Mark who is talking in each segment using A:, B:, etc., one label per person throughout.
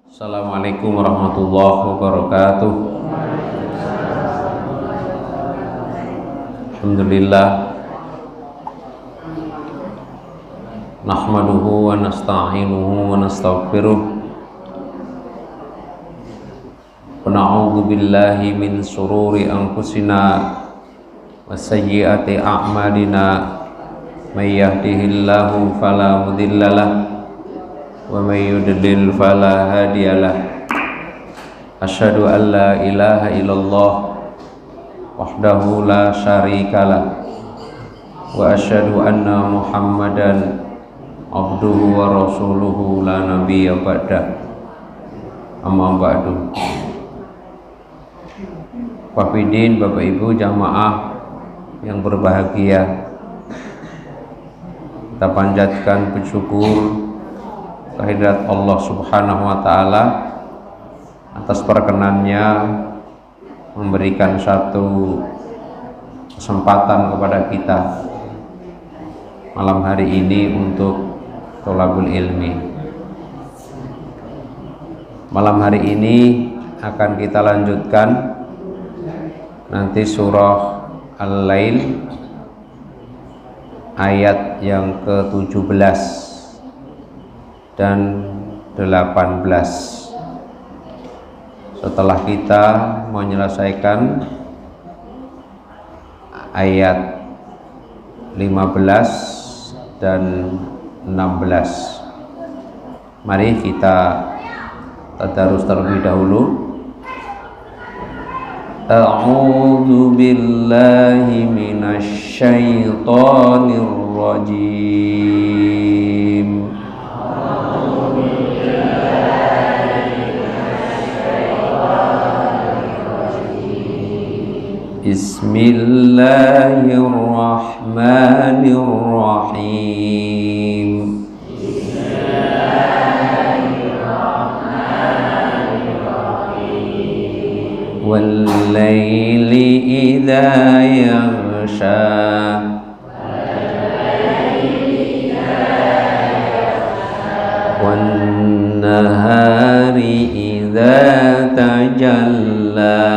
A: Assalamualaikum warahmatullahi wabarakatuh. Alhamdulillah, nahmaduhu wa nasta'inuhu wa nastaghfiruh wa na'udzu billahi min shururi anfusina wa sayyiati a'malina. May yahdihillahu fala mudhillalah wa may yudlil fala hadiyalah. Asyhadu an la ilaha illallah wahdahu la syarikalah wa asyhadu anna Muhammadan abduhu wa rasuluhu la nabiyya ba'dah. Amma ba'du. Wafidin, Bapak Ibu jamaah yang berbahagia, kita panjatkan bersyukur kehadirat Allah Subhanahu wa Ta'ala atas perkenannya memberikan satu kesempatan kepada kita malam hari ini untuk tholabul ilmi. Malam hari ini akan kita lanjutkan nanti surah Al-Lail ayat yang ke-17 dan 18. Setelah kita menyelesaikan ayat 15 dan 16, mari kita tadarus terlebih dahulu. A'udzu billahi minasy syaithanir rajim. Bismillahirrahmanirrahim. Wal-laili idza yaghsha wan-nahari idza tajalla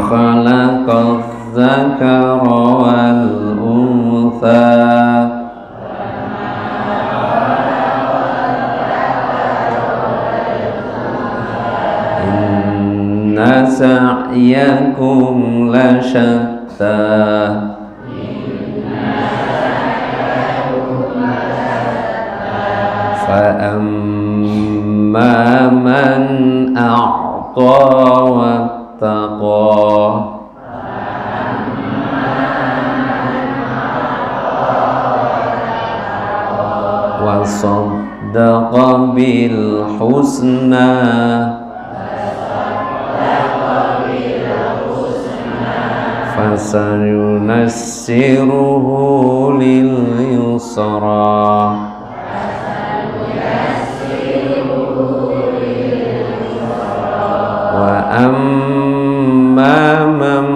A: khalaqadz zakara wal untha inna sa'yakum lasyatta fa amma man a'ta wattaqa wa saddaqa bil husna fasanuyassiruhu lil yusra wa amma man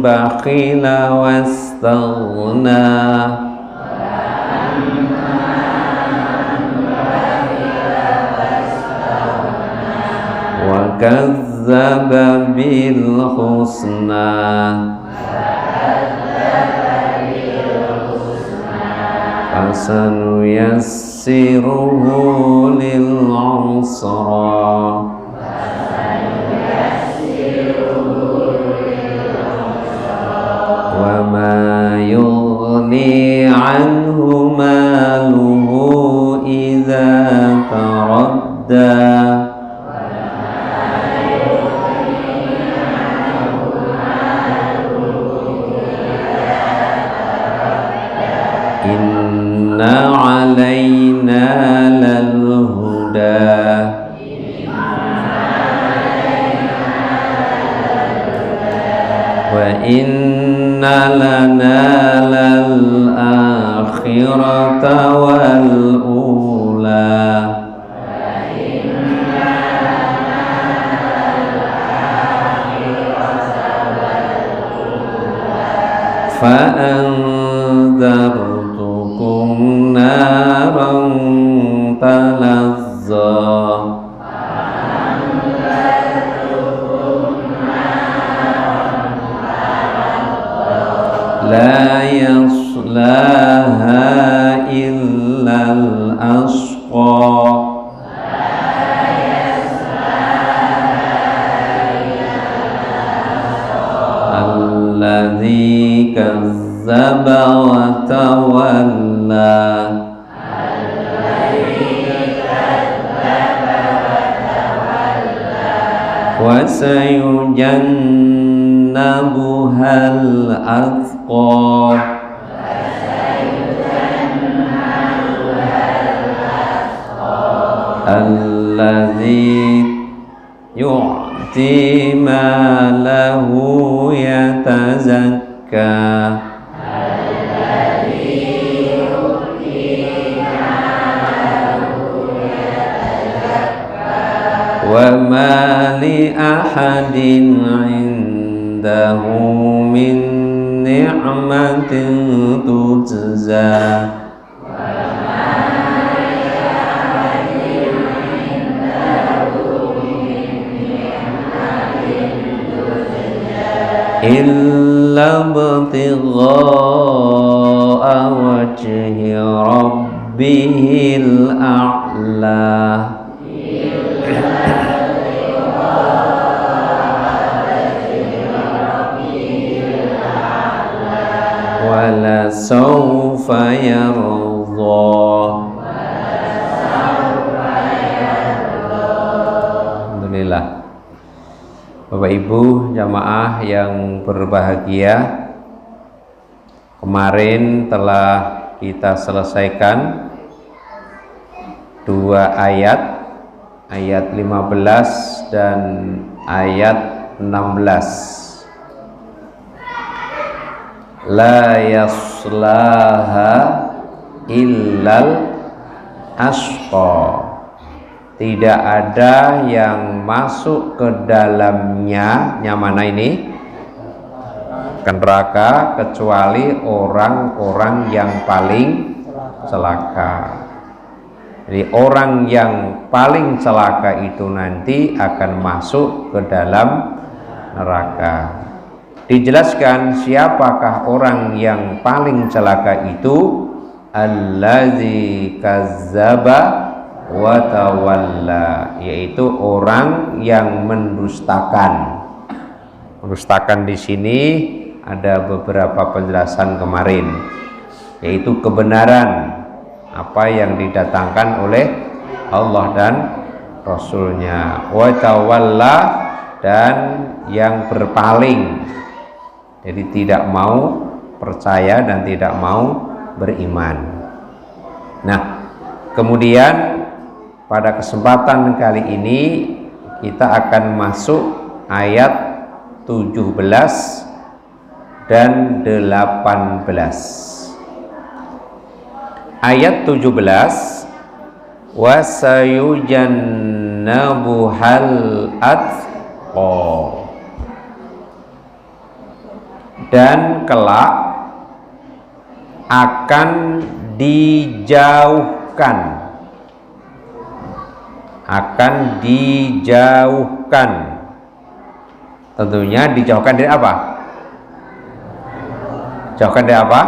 A: bakhila wastaghna wa kazzaba bil husna fasanuyassiruhu lil usra wa ma yughni anhu maluhu idza taradda inna alayna lal huda wa inna lana lal akhirata wal ula fa أنذرتكم نارا تلظى لا يصلاها إلا الأشقى الذي كذب وتولى وسيجنبها الأتقى الذي يؤتي ماله يتزكى وما لأحد عنده من نعمة تجزى إلا ابتغاء وجه ربه الأعلى ولسوف يرضى. Alhamdulillah. Bapak Ibu jamaah yang berbahagia, kemarin telah kita selesaikan 2 ayat, ayat 15 dan ayat 16. La yaslaha illal ashqa, tidak ada yang masuk ke dalamnya, mana ini, ke neraka, kecuali orang-orang yang paling celaka. Jadi orang yang paling celaka itu nanti akan masuk ke dalam neraka. Dijelaskan siapakah orang yang paling celaka itu, allazi kazzaba wa tawalla, yaitu orang yang mendustakan. Mendustakan di sini ada beberapa penjelasan kemarin, yaitu kebenaran apa yang didatangkan oleh Allah dan Rasulnya, wa tawalla, dan yang berpaling, jadi tidak mau percaya dan tidak mau beriman. Nah, kemudian pada kesempatan kali ini kita akan masuk ayat 17 dan 18. Ayat 17, wasayujannabuhal atqa, dan kelak akan dijauhkan, tentunya dijauhkan dari apa? Jauhkan dari apa?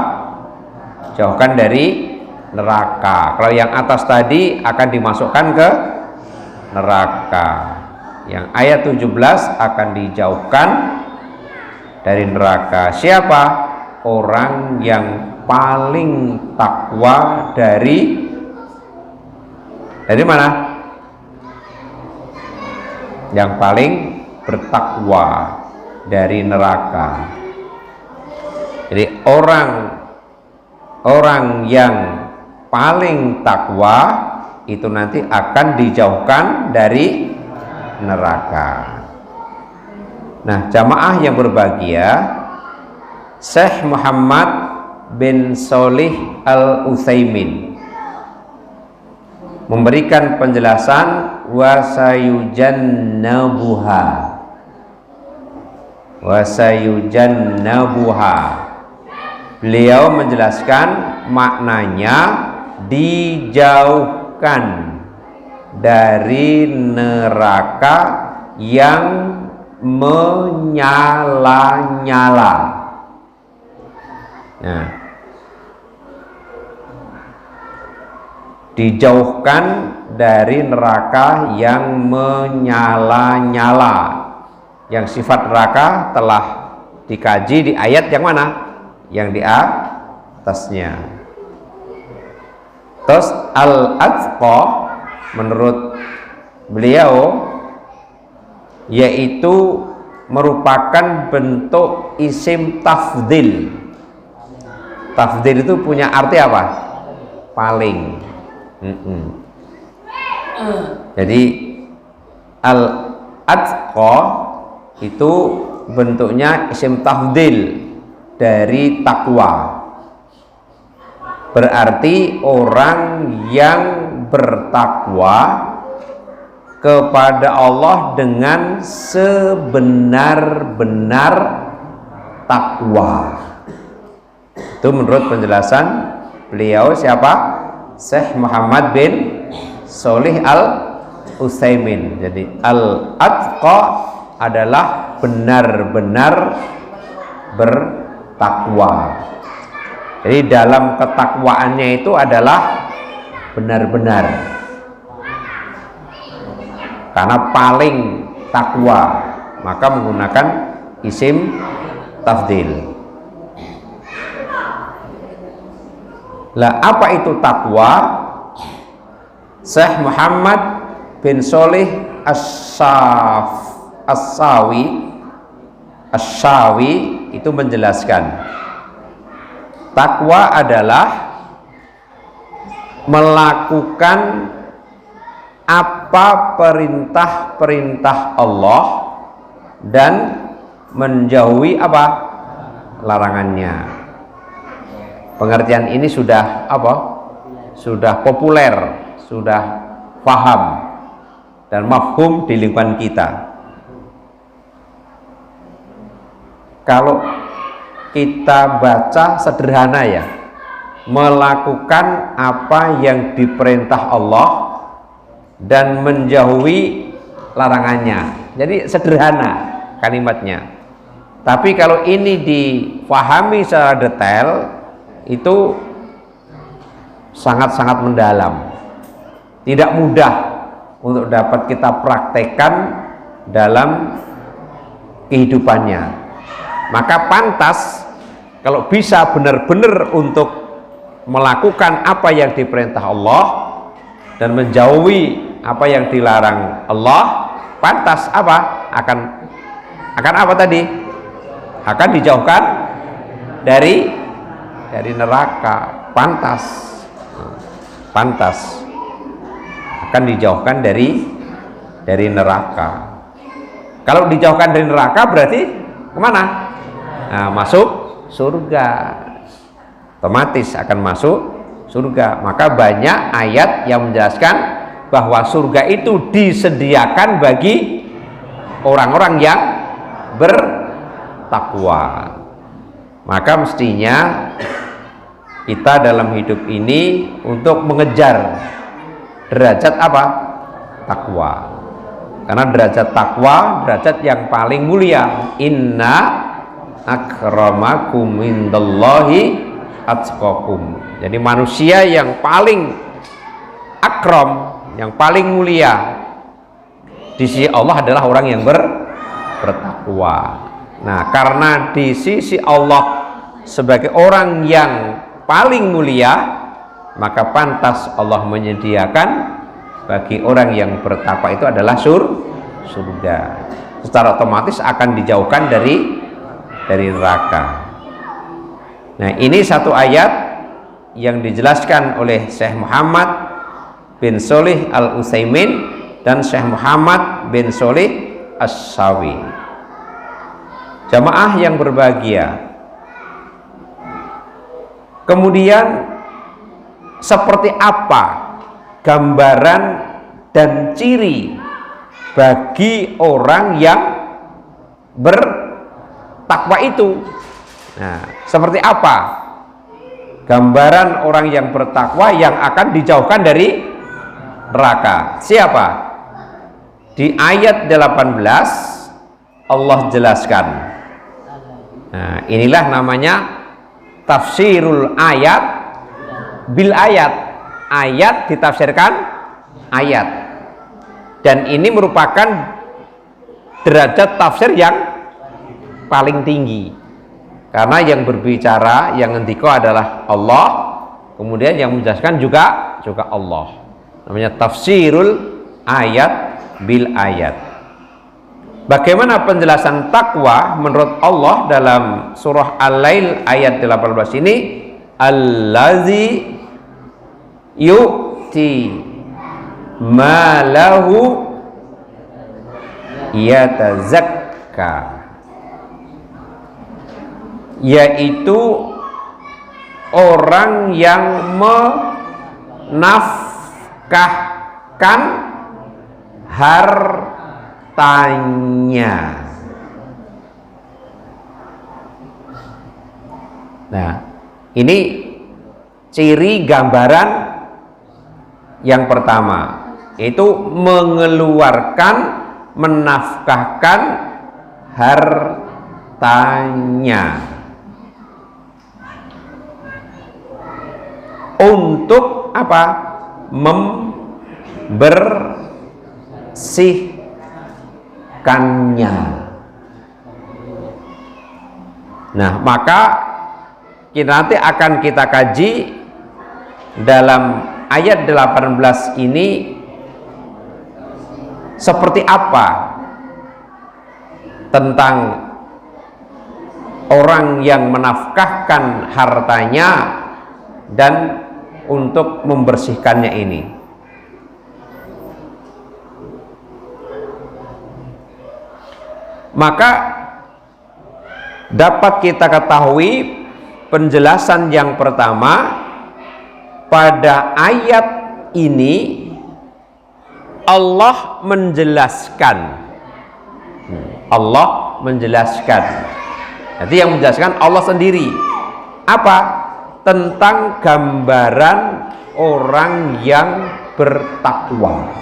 A: Jauhkan dari neraka. Kalau yang atas tadi akan dimasukkan ke neraka, yang ayat 17 akan dijauhkan dari neraka. Siapa? Orang yang paling takwa dari mana? Yang paling bertakwa dari neraka. Jadi orang yang paling takwa itu nanti akan dijauhkan dari neraka. Nah, jamaah yang berbahagia, Syekh Muhammad bin Shalih Al-Utsaimin memberikan penjelasan wasayujannabuha, Beliau menjelaskan maknanya dijauhkan dari neraka yang menyala-nyala. Nah, dijauhkan dari neraka yang menyala-nyala. Yang sifat neraka telah dikaji di ayat yang mana? Yang di atasnya. Terus al-atqa menurut beliau yaitu merupakan bentuk isim tafdil. Tafdil itu punya arti apa? Paling. Jadi al-atqa itu bentuknya isim tafdil dari takwa. Berarti orang yang bertakwa kepada Allah dengan sebenar-benar takwa. Itu menurut penjelasan beliau siapa? Syekh Muhammad bin Shalih Al-Utsaimin. Jadi al-atqa adalah benar-benar bertakwa. Jadi dalam ketakwaannya itu adalah benar-benar, karena paling takwa maka menggunakan isim tafdil. Lah apa itu takwa? Syekh Muhammad bin Shalih Asy-Syawi itu menjelaskan, takwa adalah melakukan apa perintah-perintah Allah dan menjauhi apa larangannya. Pengertian ini sudah apa? Sudah populer, sudah paham dan mafhum di lingkungan kita. Kalau kita baca sederhana ya, melakukan apa yang diperintah Allah dan menjauhi larangannya. Jadi sederhana kalimatnya. Tapi kalau ini difahami secara detail itu sangat-sangat mendalam. Tidak mudah untuk dapat kita praktekkan dalam kehidupannya. Maka pantas kalau bisa benar-benar untuk melakukan apa yang diperintah Allah dan menjauhi apa yang dilarang Allah, pantas apa? Akan apa tadi? Akan dijauhkan dari neraka. Pantas akan dijauhkan dari neraka. Kalau dijauhkan dari neraka berarti kemana? Nah, masuk surga, otomatis akan masuk surga. Maka banyak ayat yang menjelaskan bahwa surga itu disediakan bagi orang-orang yang bertakwa. Maka mestinya kita dalam hidup ini untuk mengejar derajat apa? Takwa. Karena derajat takwa derajat yang paling mulia. Inna akramakum indallahi atqakum. Jadi manusia yang paling akram, yang paling mulia di sisi Allah adalah orang yang bertakwa. Nah, karena di sisi Allah sebagai orang yang paling mulia, maka pantas Allah menyediakan bagi orang yang bertakwa itu adalah surga. Secara otomatis akan dijauhkan dari neraka. Nah, ini satu ayat yang dijelaskan oleh Syekh Muhammad bin Shalih Al-Utsaimin dan Syekh Muhammad bin Shalih Asy-Syawi. Jamaah yang berbahagia, kemudian seperti apa gambaran dan ciri bagi orang yang bertakwa itu? Nah, seperti apa gambaran orang yang bertakwa yang akan dijauhkan dari neraka. Siapa? Di ayat 18 Allah jelaskan. Nah, inilah namanya tafsirul ayat bil ayat. Ayat ditafsirkan ayat. Dan ini merupakan derajat tafsir yang paling tinggi. Karena yang berbicara, yang ngendika adalah Allah, kemudian yang menjelaskan juga Allah. Namanya tafsirul ayat bil ayat. Bagaimana penjelasan takwa menurut Allah dalam surah Al-Lail ayat 18 ini? Allazi yu'ti malahu yatazakka, yaitu orang yang menafkahkan hartanya. Nah, ini ciri gambaran yang pertama, yaitu mengeluarkan, menafkahkan hartanya untuk apa? Membersihkannya. Nah, maka nanti akan kita kaji dalam ayat 18 ini seperti apa tentang orang yang menafkahkan hartanya dan untuk membersihkannya ini. Maka dapat kita ketahui penjelasan yang pertama, pada ayat ini Allah menjelaskan. Allah menjelaskan. Jadi yang menjelaskan Allah sendiri. Apa? Tentang gambaran orang yang bertakwa.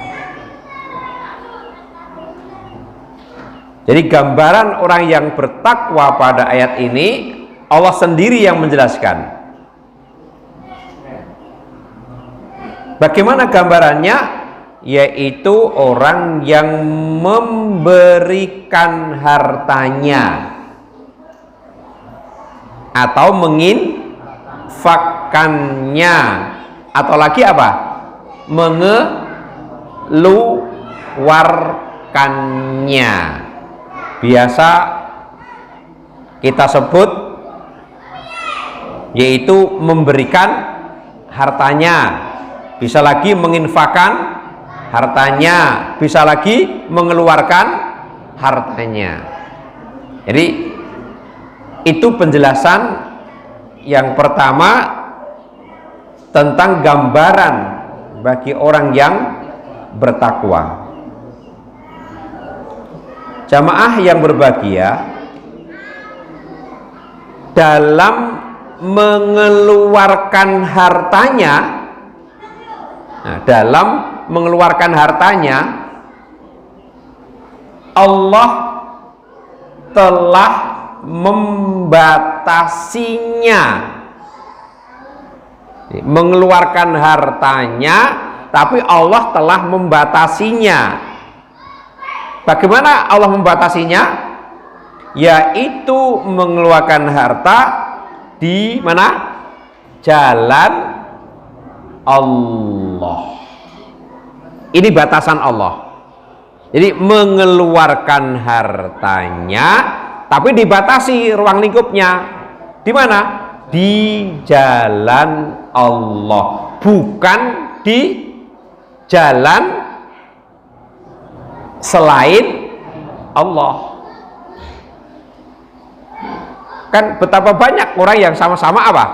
A: Jadi gambaran orang yang bertakwa pada ayat ini Allah sendiri yang menjelaskan. Bagaimana gambarannya? Yaitu orang yang memberikan hartanya atau menginfakkannya, atau lagi apa? Mengeluarkannya. Biasa kita sebut yaitu memberikan hartanya, bisa lagi menginfakkan hartanya, bisa lagi mengeluarkan hartanya. Jadi itu penjelasan yang pertama tentang gambaran bagi orang yang bertakwa. Jamaah yang berbahagia, dalam mengeluarkan hartanya, dalam mengeluarkan hartanya Allah telah membatasinya. Mengeluarkan hartanya, tapi Allah telah membatasinya. Bagaimana Allah membatasinya? Yaitu mengeluarkan harta di mana? Jalan Allah. Ini batasan Allah. Jadi mengeluarkan hartanya, tapi dibatasi ruang lingkupnya. Di mana? Di jalan Allah, bukan di jalan selain Allah. Kan betapa banyak orang yang sama-sama apa?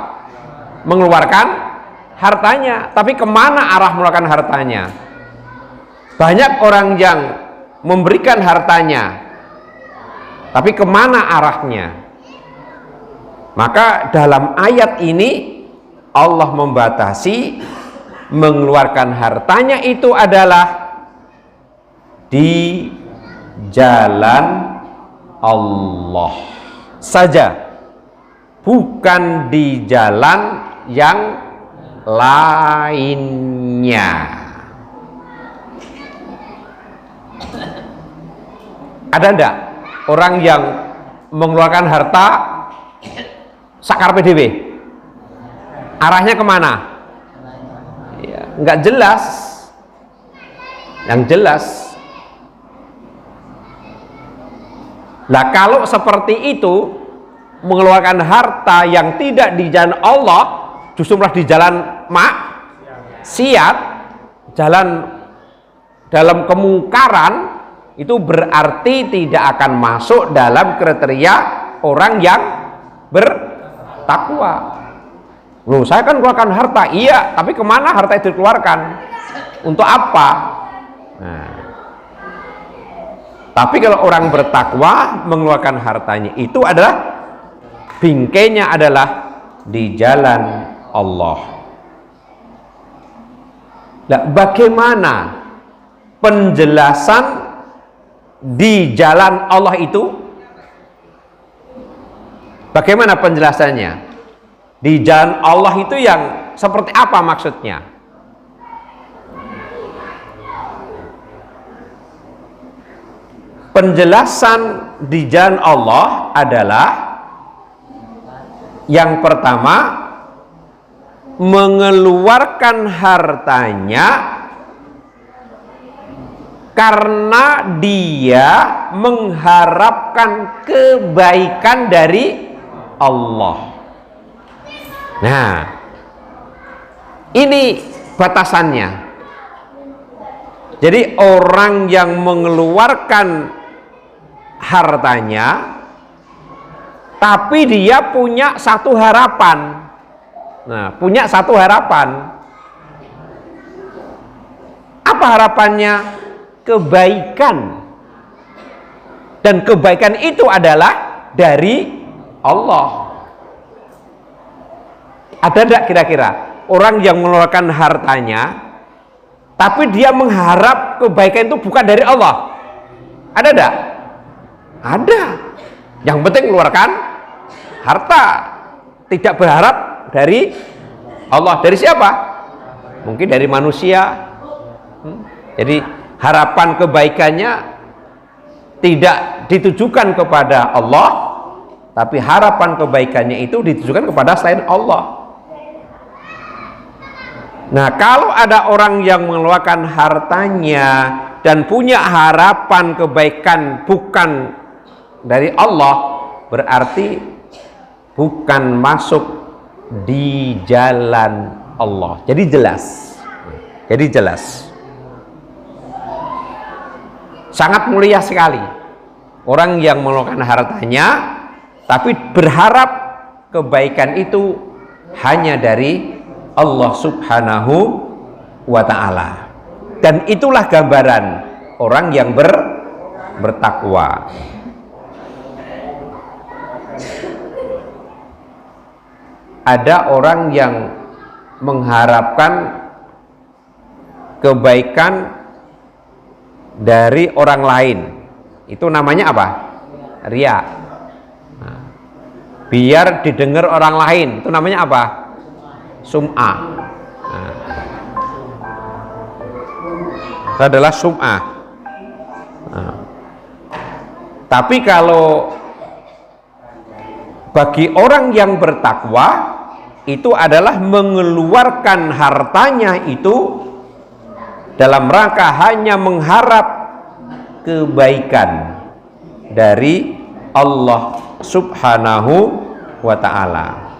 A: Mengeluarkan hartanya, tapi kemana arah mengeluarkan hartanya? Banyak orang yang memberikan hartanya, tapi kemana arahnya? Maka dalam ayat ini Allah membatasi mengeluarkan hartanya itu adalah di jalan Allah saja, bukan di jalan yang lainnya. Ada enggak orang yang mengeluarkan harta sakar PDW? Arahnya kemana? Ya, enggak jelas. Yang jelas. Nah, kalau seperti itu, mengeluarkan harta yang tidak di jalan Allah, justru malah di jalan maksiat, jalan dalam kemungkaran, itu berarti tidak akan masuk dalam kriteria orang yang bertakwa. Loh, saya kan keluarkan harta, iya, tapi kemana harta itu dikeluarkan? Untuk apa? Nah, tapi kalau orang bertakwa mengeluarkan hartanya itu adalah bingkainya adalah di jalan Allah. Nah, bagaimana penjelasan di jalan Allah itu? Bagaimana penjelasannya? Di jalan Allah itu yang seperti apa maksudnya? Penjelasan di jalan Allah adalah yang pertama, mengeluarkan hartanya karena dia mengharapkan kebaikan dari Allah. Nah, ini batasannya. Jadi orang yang mengeluarkan hartanya tapi dia punya satu harapan. Nah, punya satu harapan. Apa harapannya? Kebaikan. Dan kebaikan itu adalah dari Allah. Ada tidak kira-kira orang yang mengeluarkan hartanya tapi dia mengharap kebaikan itu bukan dari Allah? Ada tidak? Ada. Yang penting mengeluarkan harta, tidak berharap dari Allah. Dari siapa? Mungkin dari manusia. Jadi harapan kebaikannya tidak ditujukan kepada Allah, tapi harapan kebaikannya itu ditujukan kepada selain Allah. Nah, kalau ada orang yang mengeluarkan hartanya dan punya harapan kebaikan bukan dari Allah, berarti bukan masuk di jalan Allah. Jadi jelas. Jadi jelas. Sangat mulia sekali orang yang mengeluarkan hartanya tapi berharap kebaikan itu hanya dari Allah Subhanahu wa ta'ala. Dan itulah gambaran orang yang bertakwa. Ada orang yang mengharapkan kebaikan dari orang lain. Itu namanya apa? Riya. Nah, biar didengar orang lain. Itu namanya apa? Sum'ah. Nah, itu adalah sum'ah. Nah, tapi kalau bagi orang yang bertakwa, itu adalah mengeluarkan hartanya itu dalam rangka hanya mengharap kebaikan dari Allah Subhanahu wa ta'ala.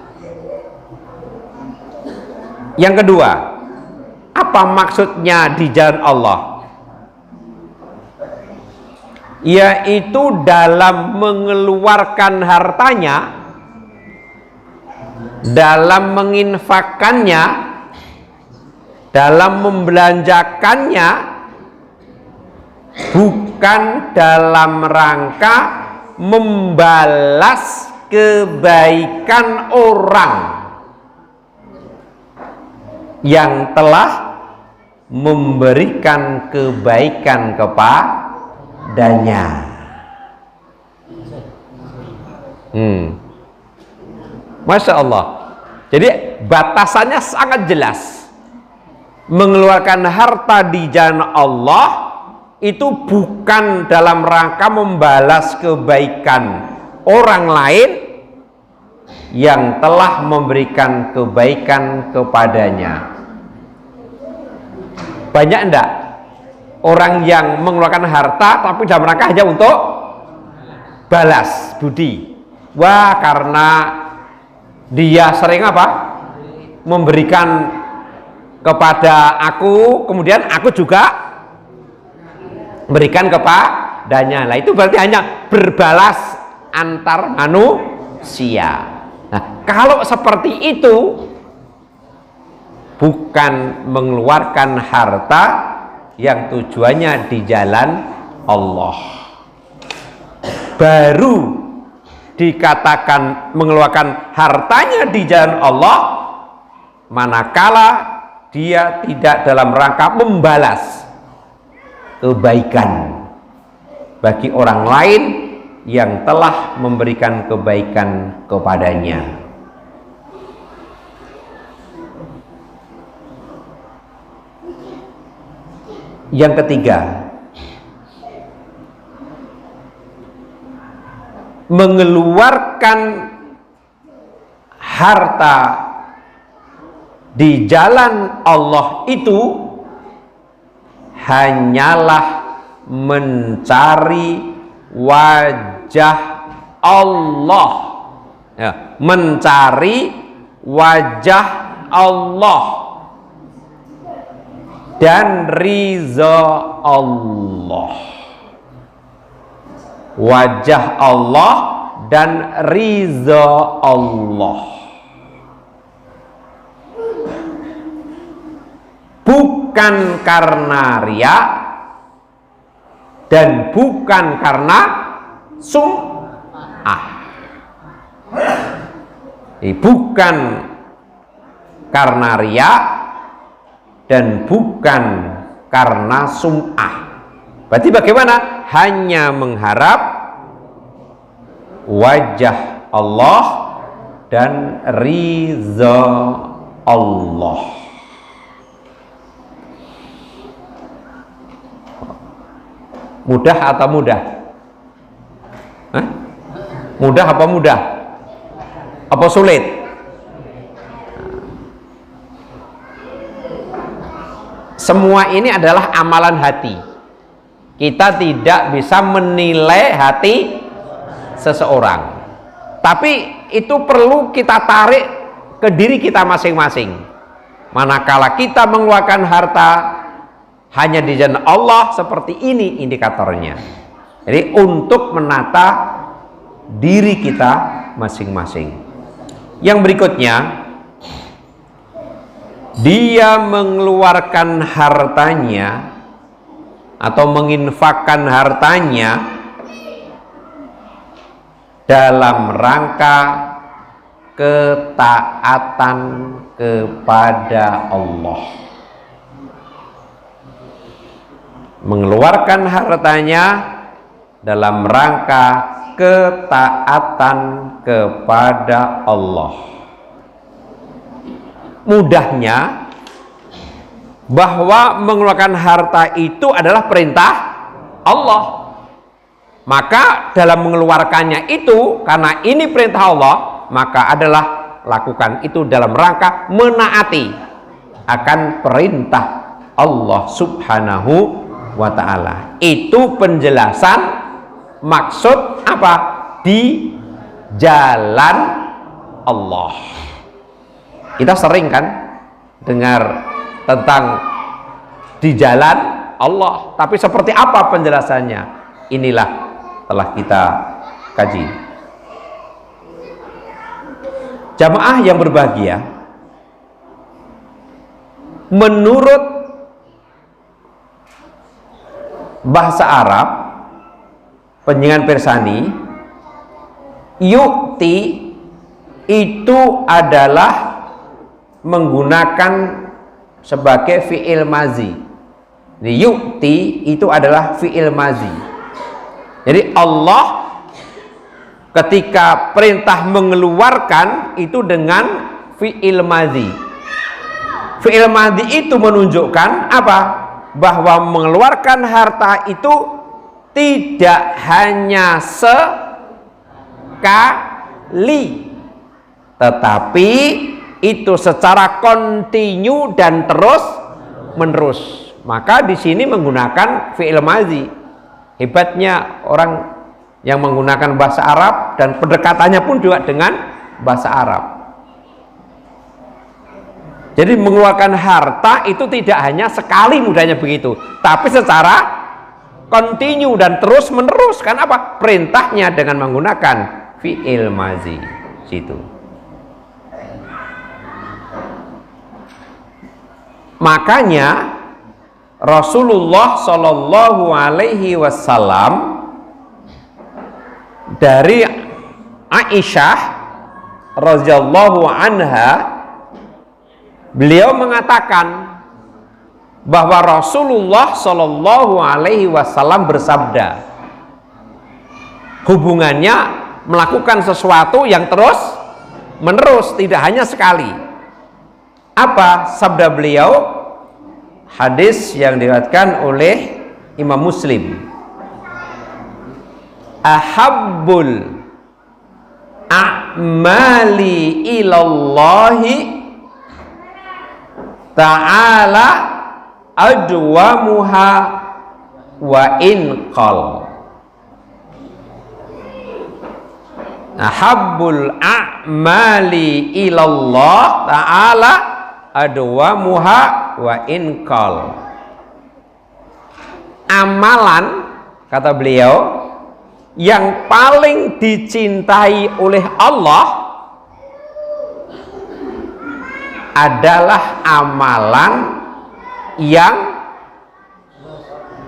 A: Yang kedua, apa maksudnya di jalan Allah? Yaitu dalam mengeluarkan hartanya, dalam menginfakkannya, dalam membelanjakannya, bukan dalam rangka membalas kebaikan orang. yang telah memberikan kebaikan kepadanya. Masya Allah. Jadi batasannya sangat jelas. Mengeluarkan harta di jalan Allah itu bukan dalam rangka membalas kebaikan orang lain yang telah memberikan kebaikan kepadanya. Banyak enggak orang yang mengeluarkan harta tapi dalam rangka hanya untuk balas budi? Wah, karena dia sering apa? Memberikan kepada aku, kemudian aku juga memberikan kepadanya. Nah, itu berarti hanya berbalas antar manusia. Nah, kalau seperti itu bukan mengeluarkan harta yang tujuannya di jalan Allah. Baru dikatakan mengeluarkan hartanya di jalan Allah manakala dia tidak dalam rangka membalas kebaikan bagi orang lain yang telah memberikan kebaikan kepadanya. Yang ketiga, mengeluarkan harta di jalan Allah itu hanyalah mencari wajah Allah, ya, mencari wajah Allah dan ridha Allah. Wajah Allah dan ridha Allah, bukan karena riya dan bukan karena sum'ah. Bukan karena riya dan bukan karena sum'ah. Berarti bagaimana? Hanya mengharap wajah Allah dan ridha Allah. Mudah atau mudah? Hah? Mudah apa mudah? Apa sulit? Semua ini adalah amalan hati. Kita tidak bisa menilai hati seseorang, tapi itu perlu kita tarik ke diri kita masing-masing. Manakala kita mengeluarkan harta hanya di jalan Allah, seperti ini indikatornya. Jadi untuk menata diri kita masing-masing. Yang berikutnya, dia mengeluarkan hartanya atau menginfakkan hartanya dalam rangka ketaatan kepada Allah. Mengeluarkan hartanya dalam rangka ketaatan kepada Allah. Mudahnya bahwa mengeluarkan harta itu adalah perintah Allah. Maka dalam mengeluarkannya itu, karena ini perintah Allah, maka adalah lakukan itu dalam rangka menaati akan perintah Allah Subhanahu wa ta'ala. Itu penjelasan maksud apa? Di jalan Allah. Kita sering kan dengar tentang di jalan Allah, tapi seperti apa penjelasannya? Inilah telah kita kaji. Jamaah yang berbahagia, menurut bahasa Arab penjenengan Persani, yukti itu adalah menggunakan sebagai fi'il mazi. Yu'ti itu adalah fi'il mazi. Jadi Allah ketika perintah mengeluarkan itu dengan fi'il mazi. Fi'il mazi itu menunjukkan apa? Bahwa mengeluarkan harta itu tidak hanya sekali, tetapi itu secara kontinu dan terus menerus. Maka di sini menggunakan fi'il mazi. Hebatnya orang yang menggunakan bahasa Arab dan pendekatannya pun juga dengan bahasa Arab. Jadi mengeluarkan harta itu tidak hanya sekali, mudahnya begitu, tapi secara kontinu dan terus menerus. Kan apa? Perintahnya dengan menggunakan fi'il mazi. Situ. Makanya Rasulullah Shallallahu Alaihi Wasallam dari Aisyah radhiyallahu anha, beliau mengatakan bahwa Rasulullah Shallallahu Alaihi Wasallam bersabda, hubungannya melakukan sesuatu yang terus menerus, tidak hanya sekali. Apa sabda beliau? Hadis yang diriwayatkan oleh Imam Muslim. Ahabbul a'mali ilallahi ta'ala adwamuha wa in qal. Ahabbul a'mali ilallah ta'ala adwamuha wa in qal. Amalan, kata beliau, yang paling dicintai oleh Allah adalah amalan yang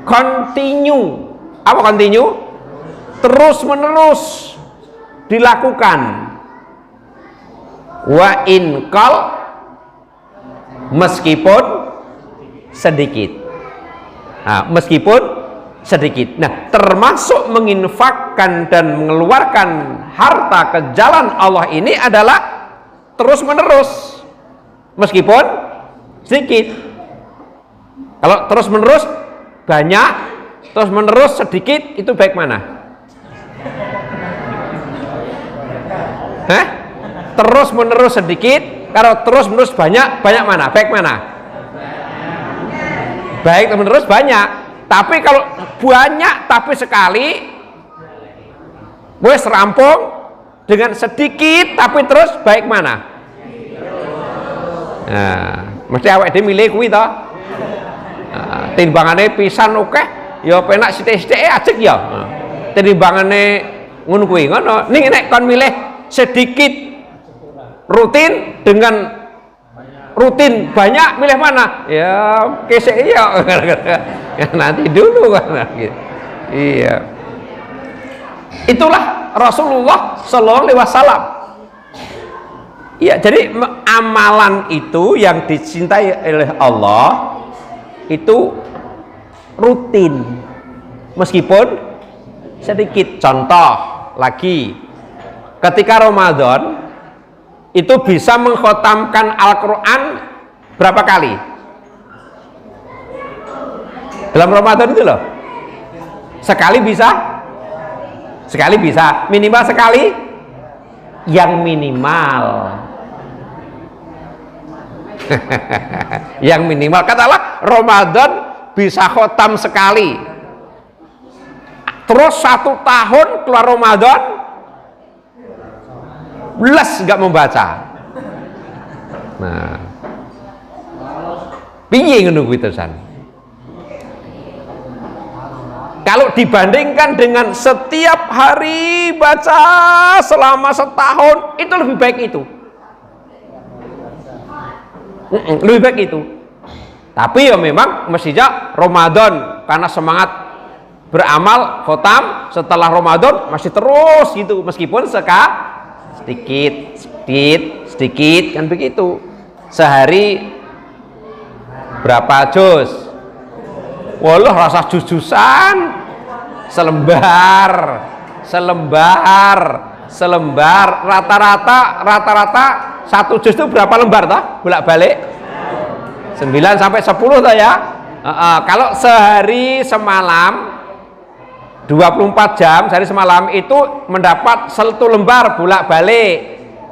A: kontinu. Apa kontinu? Terus menerus dilakukan. Wa in qal, meskipun sedikit. Nah, meskipun sedikit. Nah, termasuk menginfakkan dan mengeluarkan harta ke jalan Allah ini adalah terus menerus, meskipun sedikit. Kalau terus menerus banyak, terus menerus sedikit, itu baik mana? Hah? Terus menerus sedikit, kalau terus menerus banyak, banyak mana? Baik mana? Baik menerus banyak. Tapi kalau banyak tapi sekali, wes rampung. Dengan sedikit tapi terus, baik mana? Nah, mesti awake dhewe milih kuwi to. Timbangane pisan oke, ya penak sithik-sithike ajeg ya. Timbangane ngono kuwi, ngono. Ning nek kon milih sedikit rutin dengan rutin banyak, milih mana? Ya kesek ya. Ya nanti dulu kan gitu. Iya. Itulah Rasulullah Sallallahu Alaihi Wasallam. Ya, jadi amalan itu yang dicintai oleh Allah itu rutin meskipun sedikit. Contoh lagi, ketika Ramadan itu bisa mengkhatamkan Al-Quran berapa kali? Dalam Ramadan itu loh, sekali bisa? Sekali bisa, minimal sekali, yang minimal yang minimal katalah Ramadan bisa khotam sekali, terus 1 tahun keluar Ramadan belas nggak membaca. Nah, piye ngono kuwi terusan. Kalau dibandingkan dengan setiap hari baca selama setahun, itu lebih baik itu. Lebih baik itu. Tapi ya memang mestinya Ramadan, karena semangat beramal khotam, setelah Ramadan masih terus gitu, meskipun sedikit kan begitu. Sehari Berapa juz? Walah rasa juz-juzan. Selembar. Rata-rata 1 juz itu berapa lembar toh? Bolak-balik 9 sampai 10 toh ya. Kalau sehari semalam 24 jam sehari semalam itu mendapat 1 lembar bolak-balik.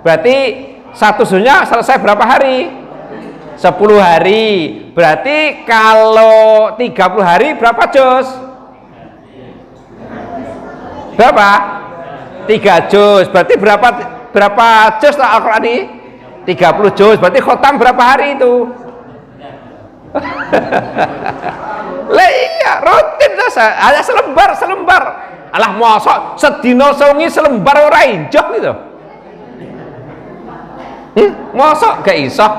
A: Berarti 1 juznya selesai berapa hari? 10 hari. Berarti kalau 30 hari berapa juz? Berapa? 3 juz. Berarti berapa juz Al-Qur'an ini? 30 juz. Berarti khotam berapa hari itu? Lah iya, rutin saja. Hanya selembar. Alah mosok sedina sewengi selembar ora ijo gitu. Mosok gak iso.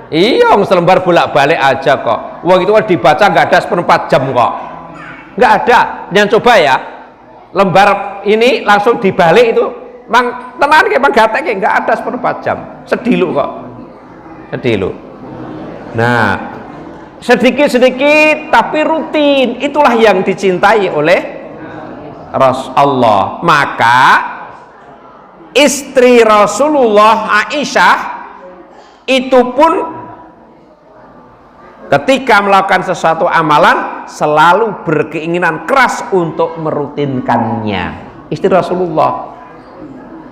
A: Iya, selembar bolak-balik aja kok. Wong itu kan dibaca nggak ada 1/4 jam kok. Nggak ada. Yang coba ya, lembar ini langsung dibalik itu, mang tenan kayak mang gatek kayak nggak ada 1/4 jam. Sedilu kok. Sedilu. Nah, sedikit-sedikit tapi rutin, itulah yang dicintai oleh Rasulullah. Maka istri Rasulullah Aisyah itu pun ketika melakukan sesuatu amalan selalu berkeinginan keras untuk merutinkannya. Istri Rasulullah.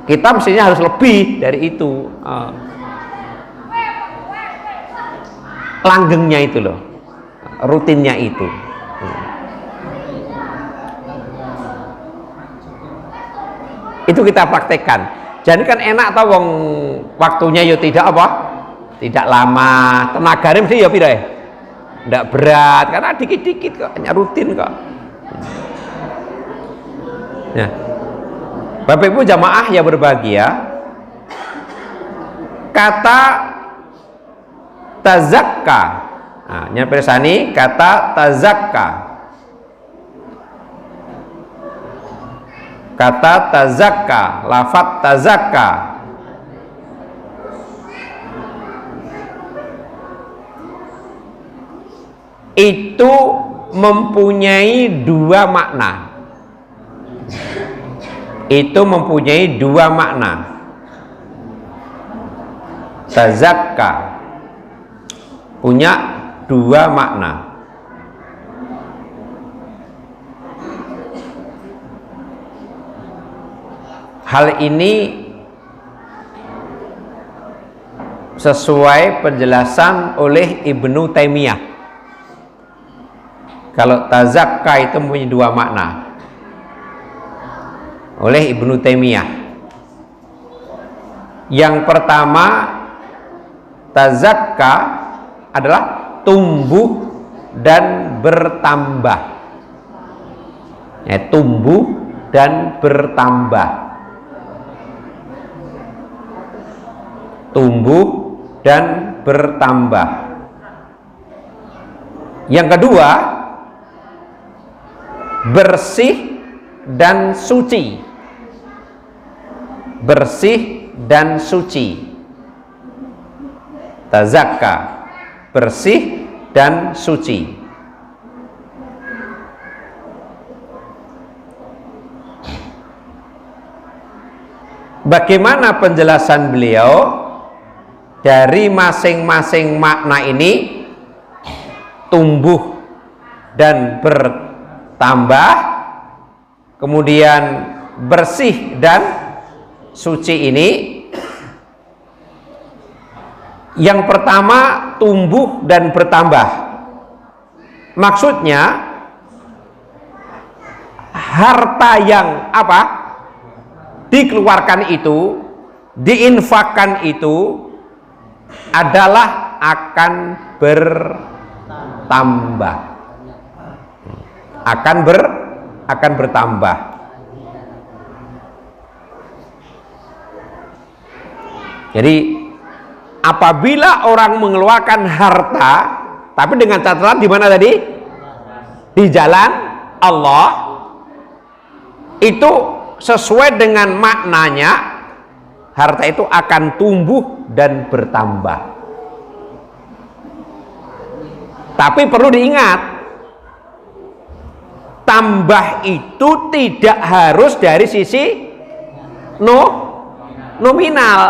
A: Kita mestinya harus lebih dari itu. Langgengnya itu loh, rutinnya itu. Itu kita praktekkan. Jadi kan enak tau wong waktunya ya tidak apa? Tidak lama. Tenaganya mesti ya pira ya? Tidak berat karena dikit-dikit kok, hanya rutin kok. Ya. Bapak Ibu jamaah yang berbahagia, kata tazakka. Nah, ini persani kata tazakka. Kata tazakka, lafaz tazakka. Itu mempunyai 2 makna. Itu mempunyai 2 makna. Tazakka punya 2 makna. Hal ini sesuai penjelasan oleh Ibnu Taimiyah. Kalau tazakka itu mempunyai 2 makna oleh Ibnu Taimiyah. Yang pertama, tazakka adalah tumbuh dan bertambah. Ya, tumbuh dan bertambah. Tumbuh dan bertambah. Yang kedua, bersih dan suci. Bersih dan suci. Tazakka, bersih dan suci. Bagaimana penjelasan beliau? Dari masing-masing makna ini, tumbuh dan bertambah, kemudian bersih dan suci ini, yang pertama tumbuh dan bertambah. Maksudnya harta yang apa? Dikeluarkan itu, diinfakkan itu adalah akan bertambah. Akan bertambah. Jadi apabila orang mengeluarkan harta, tapi dengan catatan di mana tadi? Di jalan Allah, itu sesuai dengan maknanya, harta itu akan tumbuh dan bertambah. Tapi perlu diingat, tambah itu tidak harus dari sisi nominal,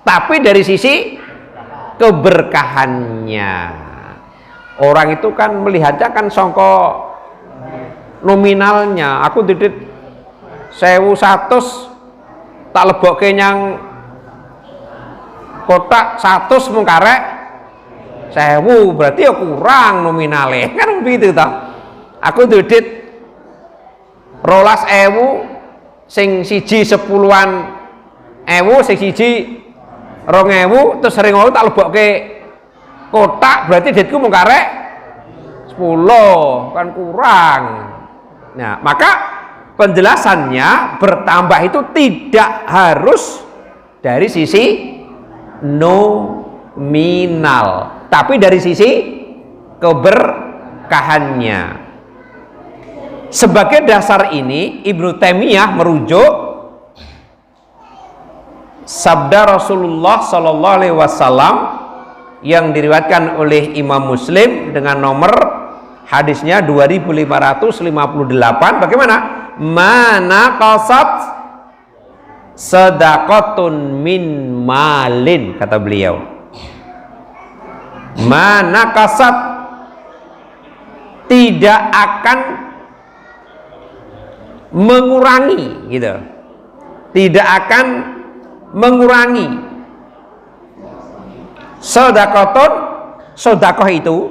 A: tapi dari sisi keberkahannya. Orang itu kan melihatnya kan songko nominalnya. Aku didit 1.100 tak lebok kenyang kotak 100 mengkarek 1.000, berarti ya kurang nominalnya kan begitu toh. Aku didit 12.000 sing siji 10-an ewu, sing siji 2.000, terus 2.000 tak lebok ke kotak, berarti duitku mau karek 10, kan kurang. Nah, maka penjelasannya bertambah itu tidak harus dari sisi nominal, tapi dari sisi keberkahannya. Sebagai dasar ini Ibnu Taimiyah merujuk sabda Rasulullah Sallallahu Alaihi Wasallam yang diriwayatkan oleh Imam Muslim dengan nomor hadisnya 2558. Bagaimana? Mana qasat sadaqatun min malin, kata beliau. Mana qasat, tidak akan mengurangi, gitu. Tidak akan mengurangi sedekahun, sedekah itu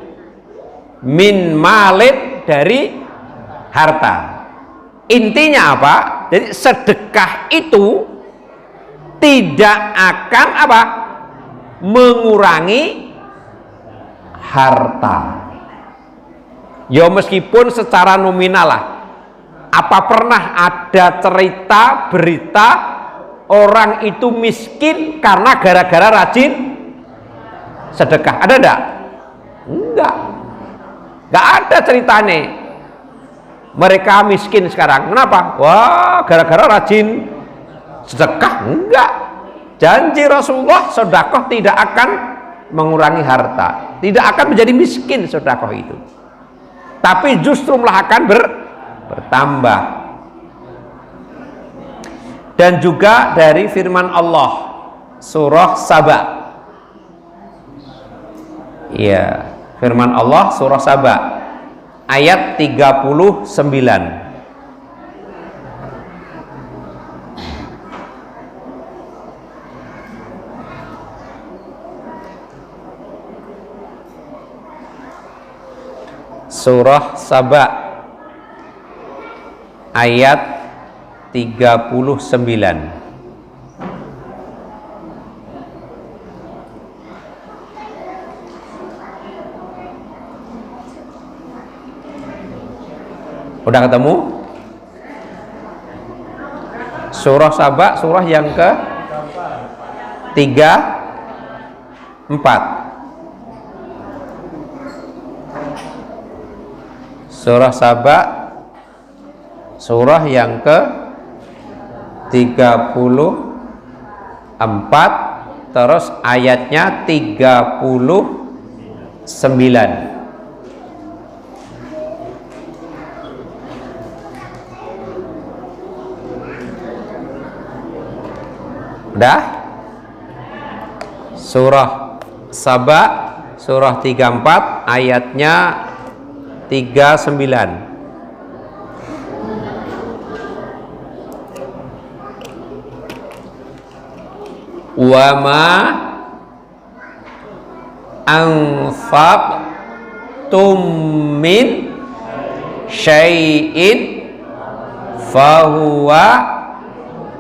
A: min malin, dari harta. Intinya apa? Jadi sedekah itu tidak akan apa? Mengurangi harta. Ya meskipun secara nominal lah. Apa pernah ada cerita berita orang itu miskin karena gara-gara rajin sedekah? Ada enggak? Enggak ada ceritanya mereka miskin sekarang. Kenapa? Wah, gara-gara rajin sedekah. Enggak. Janji Rasulullah, sedekah tidak akan mengurangi harta, tidak akan menjadi miskin sedekah itu, tapi justru malah akan bertambah. Dan juga dari firman Allah surah Saba, ya, firman Allah surah Saba ayat 39. Surah Saba ayat 39. Udah ketemu? Surah Saba, surah yang ke 34. Surah Saba, surah yang ke 34, terus ayatnya 39. Udah? Surah Saba, surah 34, ayatnya 39. Wa ma anfaqtum min syai'in fahuwa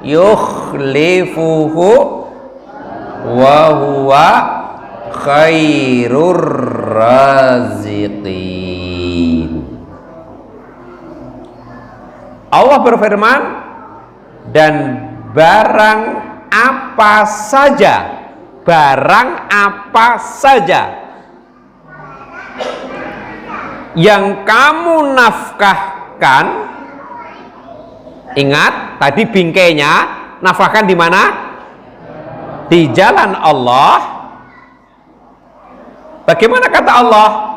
A: yukhlifuhu wa huwa khairur raziqin. Allah berfirman, dan barang apa saja, barang apa saja yang kamu nafkahkan, ingat tadi bingkainya, nafkahkan di mana? Di jalan Allah. Bagaimana kata Allah?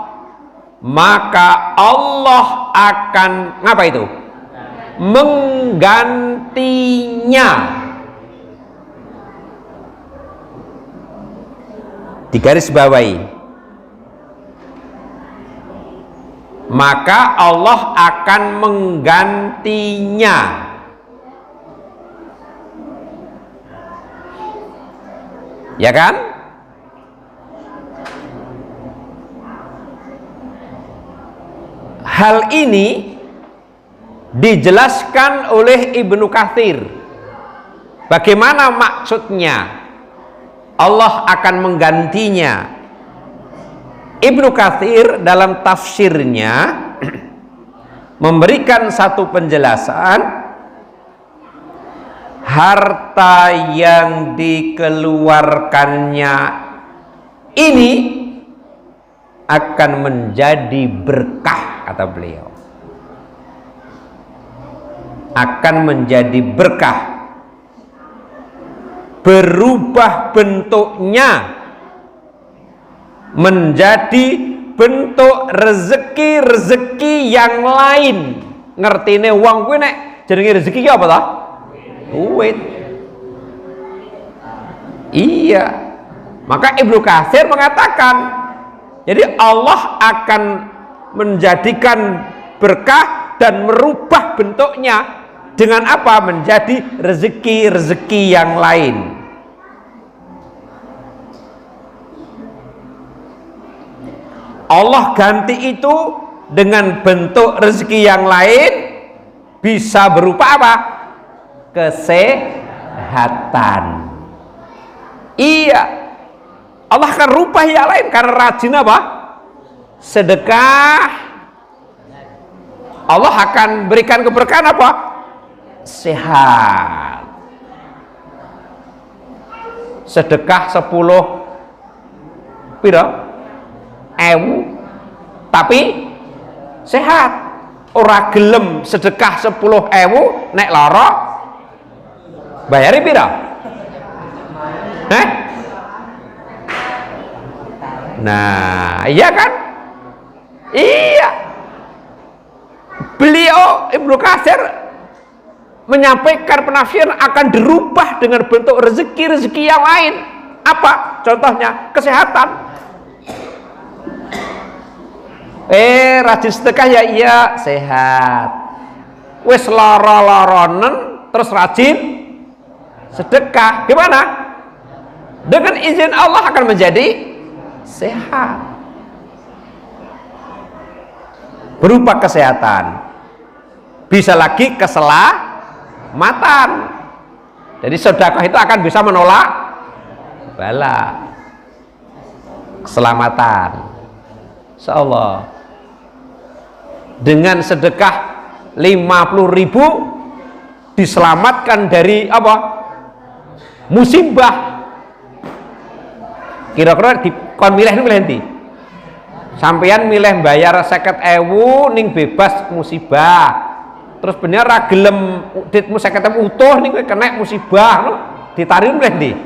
A: Maka Allah akan ngapa itu? Menggantinya. Digaris bawahi. Maka Allah akan menggantinya. Ya kan? Hal ini dijelaskan oleh Ibnu Katsir. Bagaimana maksudnya? Allah akan menggantinya. Ibnu Katsir dalam tafsirnya memberikan satu penjelasan, harta yang dikeluarkannya ini akan menjadi berkah, kata beliau. Akan menjadi berkah, berubah bentuknya menjadi bentuk rezeki yang lain. Ngertine wong kuwi nek jenenge rezeki ki apa ta? Duit. Iya. Maka Ibnu Katsir mengatakan, jadi Allah akan menjadikan berkah dan merubah bentuknya dengan apa? Menjadi rezeki-rezeki yang lain. Allah ganti itu dengan bentuk rezeki yang lain, bisa berupa apa? Kesehatan. Iya, Allah akan rubah yang lain karena rajin apa? Sedekah. Allah akan berikan keberkahan apa? Sehat. Sedekah 10 pira? Ewu, tapi sehat. Ora gelem sedekah 10.000 nek lara bayari pira? Nah, iya kan? Iya. Beliau Ibnu Katsir menyampaikan penafsiran akan dirubah dengan bentuk rezeki-rezeki yang lain. Apa? Contohnya kesehatan. Rajin sedekah ya, iya sehat. Wis lara-laranen terus rajin sedekah, gimana? Dengan izin Allah akan menjadi sehat, berupa kesehatan. Bisa lagi keselamatan. Jadi sedekah itu akan bisa menolak bala, keselamatan. Insyaallah. Dengan sedekah 50.000 diselamatkan dari apa? Musibah. Kira-kira kon milih nanti. Sampeyan milih bayar 50.000 ning bebas musibah. Terus bener ra gelem ditmu 50.000 utuh ning kena musibah no, ditarik milih ndi?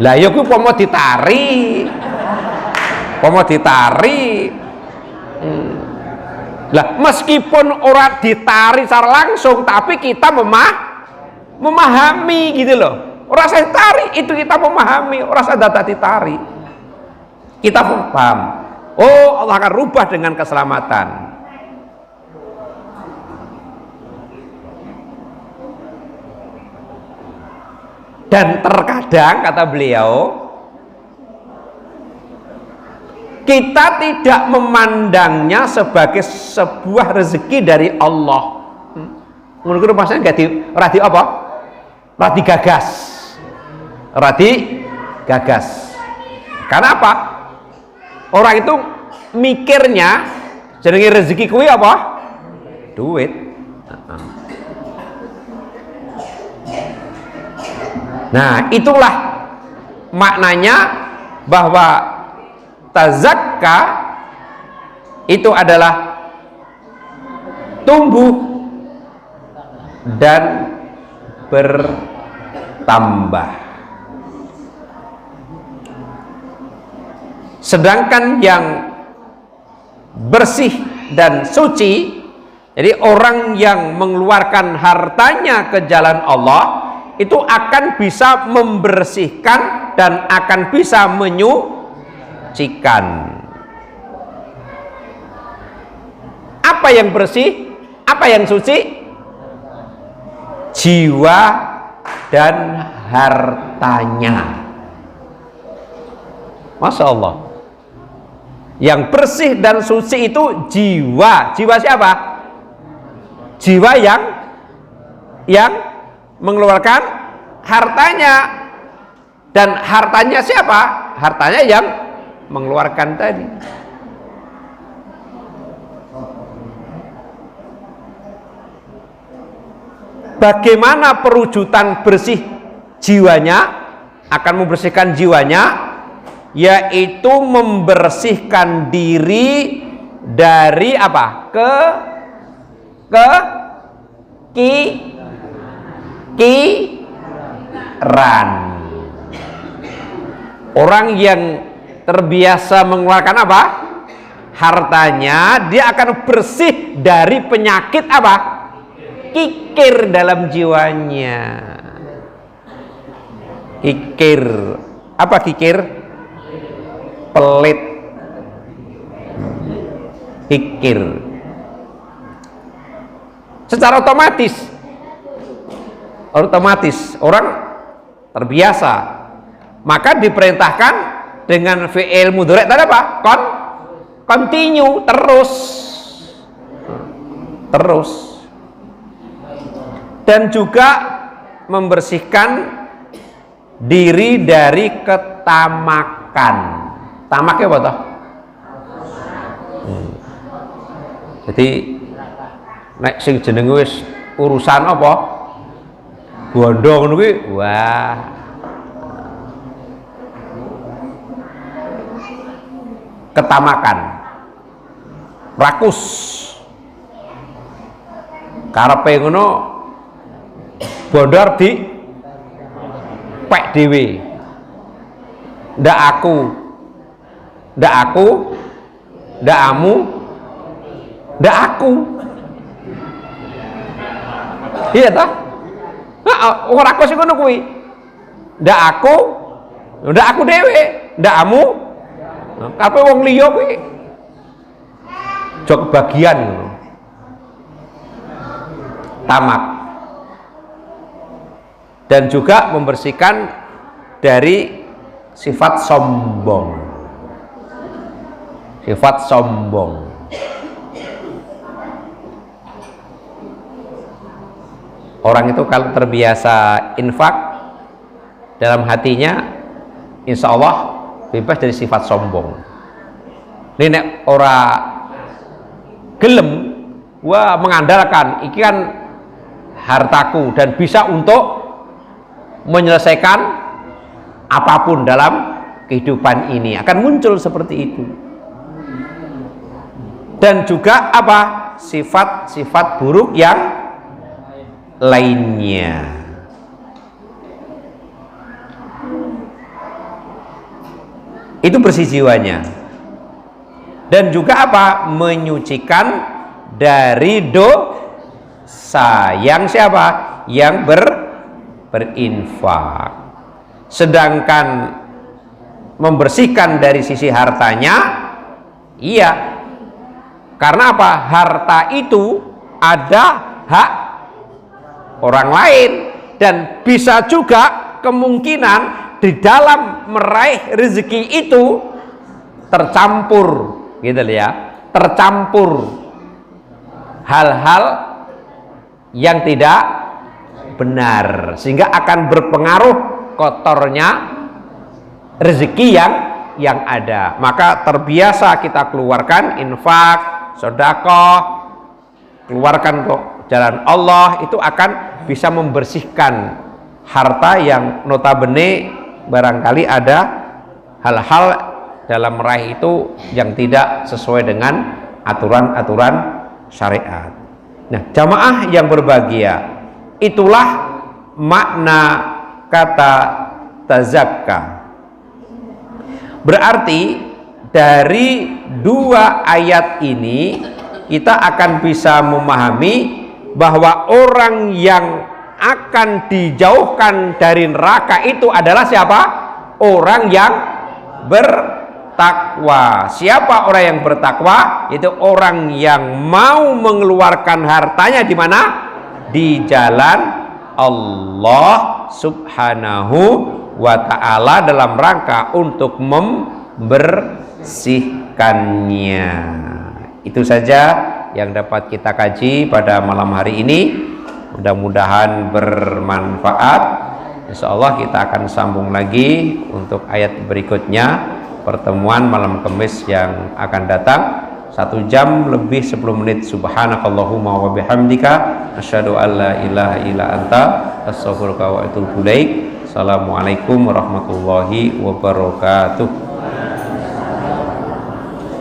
A: Lah ya kuwi pomo ditarik. Lah meskipun orang ditarik secara langsung, tapi kita memahami gitu loh. Orang saya tarik itu kita memahami, orang saya data ditarik, kita paham. Oh, Allah akan rubah dengan keselamatan. Dan terkadang kata beliau, kita tidak memandangnya sebagai sebuah rezeki dari Allah. Menurut maksudnya radi apa? Radi gagas. Karena apa? Orang itu mikirnya jenenge rezeki kuwi apa? Duit. Nah, itulah maknanya bahwa tazakka itu adalah tumbuh dan bertambah. Sedangkan yang bersih dan suci, jadi orang yang mengeluarkan hartanya ke jalan Allah itu akan bisa membersihkan dan akan bisa menyucikan. Apa yang bersih? Apa yang suci? Jiwa dan hartanya. Masya Allah. Yang bersih dan suci itu jiwa. Jiwa siapa? Jiwa yang mengeluarkan hartanya. Dan hartanya siapa? Hartanya yang mengeluarkan tadi. Bagaimana perwujudan bersih jiwanya? Akan membersihkan jiwanya, yaitu membersihkan diri dari apa? Kekiran. Orang yang terbiasa mengeluarkan apa? Hartanya, dia akan bersih dari penyakit apa? Kikir dalam jiwanya. Kikir. Apa kikir? Pelit. Kikir. Secara otomatis orang terbiasa, maka diperintahkan dengan fi'il mudhari' tadi apa? Continue, terus. Dan juga membersihkan diri dari ketamakan. Tamaknya apa toh? Jadi nek sing jenenge wis urusan apa? Gondong kuwi, wah. Ketamakan. Rakus. Karepe ngono bondor di pek dhewe. Ndak aku, ndak amu, ndak aku. Iya toh? Nah, ora aku sing ngono kuwi. Ndak aku dhewe, ndak amu. Kabeh wong liya kuwi. Jok kebagian ngono. Tamak. Dan juga membersihkan dari sifat sombong. Sifat sombong. Orang itu kalau terbiasa infak dalam hatinya, insya Allah bebas dari sifat sombong. Ini nek ora gelem, wah mengandalkan iki kan hartaku dan bisa untuk menyelesaikan apapun dalam kehidupan ini, akan muncul seperti itu. Dan juga apa? Sifat-sifat buruk yang lainnya. Itu bersih jiwanya. Dan juga apa? Menyucikan dari dosa. Yang siapa? Yang berinfak. Sedangkan membersihkan dari sisi hartanya, iya. Karena apa? Harta itu ada hak orang lain, dan bisa juga kemungkinan di dalam meraih rezeki itu tercampur, gitu ya, tercampur hal-hal yang tidak benar, sehingga akan berpengaruh kotornya rezeki yang ada. Maka terbiasa kita keluarkan infak, sedekah, keluarkan kok jalan Allah, itu akan bisa membersihkan harta yang notabene barangkali ada hal-hal dalam meraih itu yang tidak sesuai dengan aturan-aturan syariat. Nah, jamaah yang berbahagia, itulah makna kata tazakka. Berarti dari dua ayat ini kita akan bisa memahami bahwa orang yang akan dijauhkan dari neraka itu adalah siapa? Orang yang bertakwa. Siapa orang yang bertakwa? Itu orang yang mau mengeluarkan hartanya di mana? Di jalan Allah Subhanahu wa ta'ala dalam rangka untuk membersihkannya. Itu saja yang dapat kita kaji pada malam hari ini. Mudah-mudahan bermanfaat. Insyaallah kita akan sambung lagi untuk ayat berikutnya, pertemuan malam Kamis yang akan datang. 1 jam lebih 10 menit. Subhanakallahumma wa bihamdika asyhadu an la ilaha illa anta astaghfiruka wa atubu ilaik. Assalamualaikum warahmatullahi wabarakatuh.